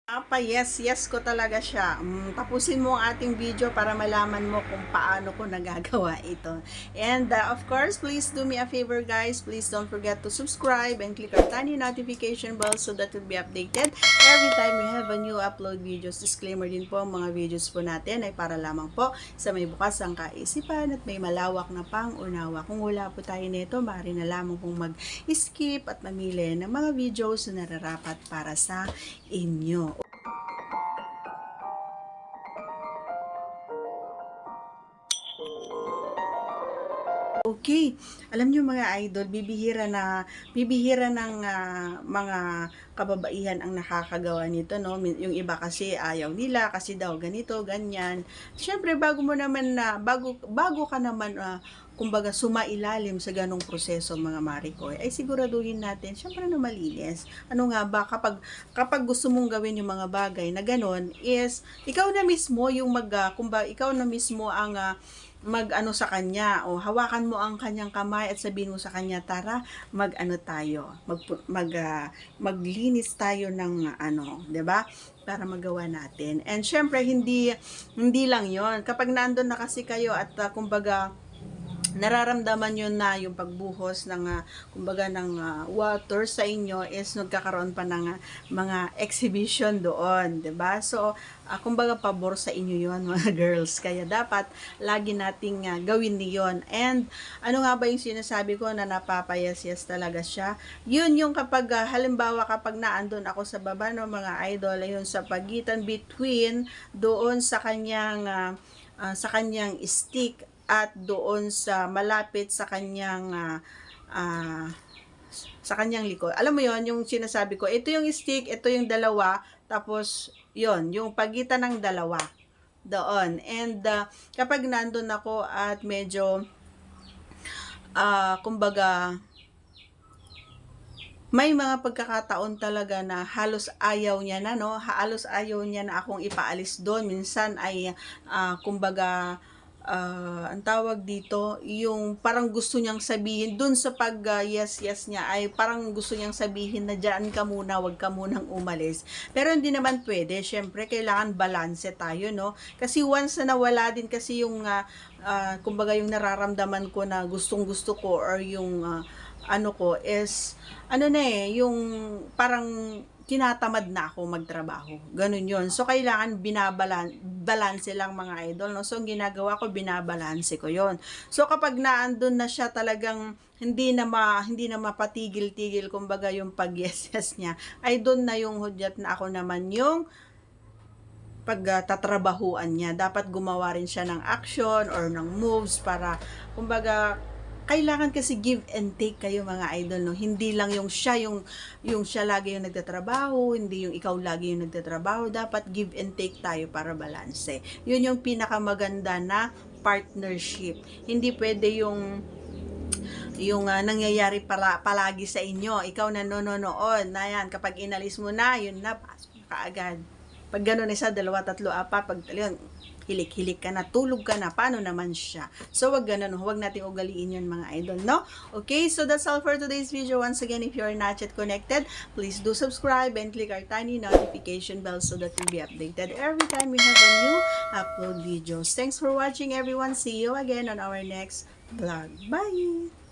Yes, yes ko talaga siya. Tapusin mo ang ating video para malaman mo kung paano ko nagagawa ito. And of course, please do me a favor guys. Please don't forget to subscribe and click our tiny notification bell so that you'll be updated every time we have a new upload videos. Disclaimer din po, mga videos po natin ay para lamang po sa may bukas ang kaisipan at may malawak na pang-unawa. Kung wala po tayo nito, maaari na lamang pong mag-skip at mamili ng mga videos na nararapat para sa inyo. Okay, alam niyo mga idol, bibihira ng mga kababaihan ang nakakagawa nito, no? Yung iba kasi ayaw nila kasi daw ganito, ganyan. Siyempre bago ka naman kumbaga sumailalim sa ganong proseso mga Marikoy, ay siguraduhin natin syempre na malinis. Ano nga ba kapag gusto mong gawin yung mga bagay na ganon is ikaw na mismo yung kumbaga ikaw na mismo ang mag-ano sa kanya o hawakan mo ang kanyang kamay at sabihin mo sa kanya, tara mag-ano tayo, maglinis tayo ng 'di ba? Para magawa natin. And syempre hindi lang 'yon. Kapag nandoon na kasi kayo at kumbaga nararamdaman nyo na yung pagbuhos ng kumbaga ng water sa inyo is nagkakaroon pa ng mga exhibition doon, 'di ba? So kumbaga pabor sa inyo 'yon mga girls. Kaya dapat lagi nating gawin niyon. And ano nga ba yung sinasabi ko na napapayas-yas talaga siya? Yun yung kapag halimbawa kapag naandun ako sa baba ng mga idol, ayun sa pagitan between doon sa kanyang stick at doon sa malapit sa kanyang likod. Alam mo yon yung sinasabi ko, ito yung stick, ito yung dalawa, tapos yon yung pagitan ng dalawa doon. And kapag nandun ako at medyo kumbaga may mga pagkakataon talaga na halos ayaw niya na, no? Halos ayaw niya na akong ipaalis doon. Minsan ay kumbaga ang tawag dito, yung parang gusto niyang sabihin dun sa yes niya ay parang gusto niyang sabihin na diyan ka muna, wag ka munang umalis. Pero hindi naman pwede, syempre kailangan balanse tayo, no? Kasi once na nawala din kasi yung kumbaga yung nararamdaman ko na gustong-gusto ko or yung ano ko is yung parang tinatamad na ako magtrabaho. Ganun yon. So, kailangan balance lang mga idol. No? So, ang ginagawa ko, binabalanse ko yon. So, kapag naandun na siya talagang hindi na mapatigil-tigil, kumbaga yung pag-yes niya, ay doon na yung hudyat na ako naman yung pagtatrabahuan niya. Dapat gumawa rin siya ng action or ng moves para, kumbaga, kailangan kasi give and take kayo mga idol, no? Hindi lang yung siya lagi yung nagtatrabaho, hindi yung ikaw lagi yung nagtatrabaho. Dapat give and take tayo para balanse. Yun yung pinakamaganda na partnership. Hindi pwede yung nangyayari palagi sa inyo. Ikaw nanonood na yan. Kapag inalis mo na, yun na, pasok na kaagad. Pag gano'n isa, dalawa, tatlo, apat, pag yun, hilik-hilik ka na, tulog ka na, paano naman siya? So, wag ganun, huwag natin ugaliin yun mga idol, no? Okay, so that's all for today's video. Once again, if you are not yet connected, please do subscribe and click our tiny notification bell so that you'll be updated every time we have a new upload videos. Thanks for watching everyone. See you again on our next vlog. Bye!